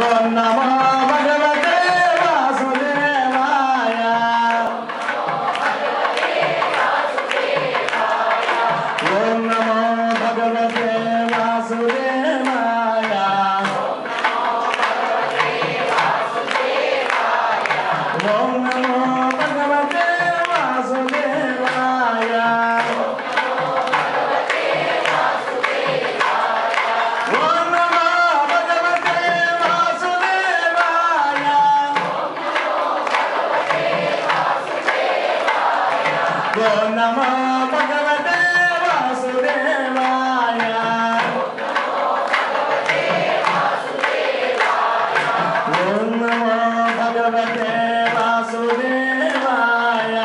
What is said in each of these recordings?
ఓం నమో భగవతే వాసుదేవాయ. ఓం నమో భగవతే వాసుదేవాయ. ఓం నమో భగవతే వాసుదేవాయ. ఓం నమో భగవతే వాసుదేవాయ. ఓం నమో భగవతే వాసుదేవాయ. ఓం నమో భగవతే వాసుదేవాయ.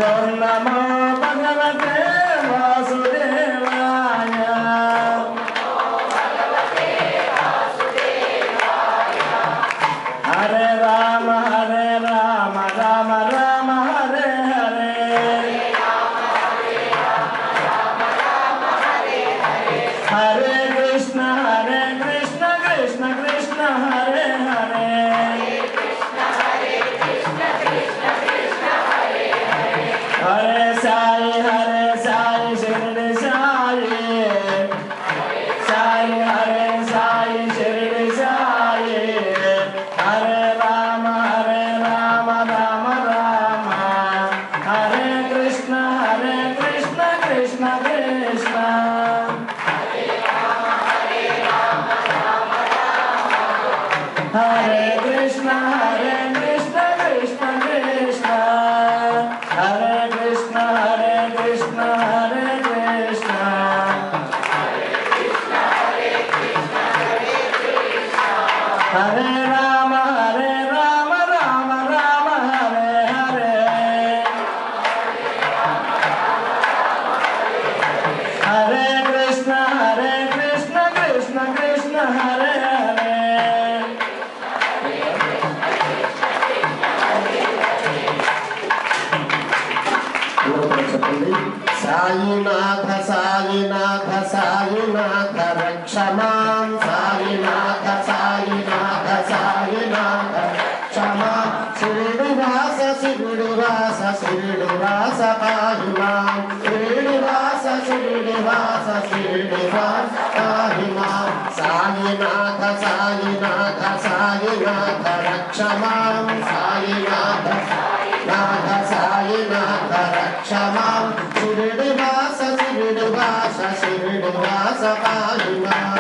ఓం నమో భగవతే వాసుదేవాయ. హరే రామ రామ రామ హరే హరే. హరే కృష్ణ కృష్ణ కృష్ణ హరే హరే. హరే సాయి షిరిడి సాయి. సాయి హరే సాయి షిరిడి సాయి. హరే రామ రామ రామ. హరే కృష్ణ కృష్ణ కృష్ణ. హరే కృష్ణ కృష్ణ కృష్ణ. హరే కృష్ణ హరే కృష్ణ. హరే రామ రామ హరే హరే. హరే కృష్ణ కృష్ణ కృష్ణ హరే హరే. చెప్పండి. సాయినాథ సాయినాథ సాయినాథ రక్షమాం. సాయినాథ సాయినాథ సాయినాథ రక్షమాం. శిరుడివాస శిరుడివాస శిరుడివాస పాహిమాం. శిరుడివాస శిరుడివాస శిరుడివాస పాహిమాం. సాయినాథ సాయినాథ సాయినాథ రక్షమాం. సాయినాథ నాథ సాయినాథ రక్షమాం. శిరుడివాస శిరుడివాస శిరుడివాస పాహిమాం.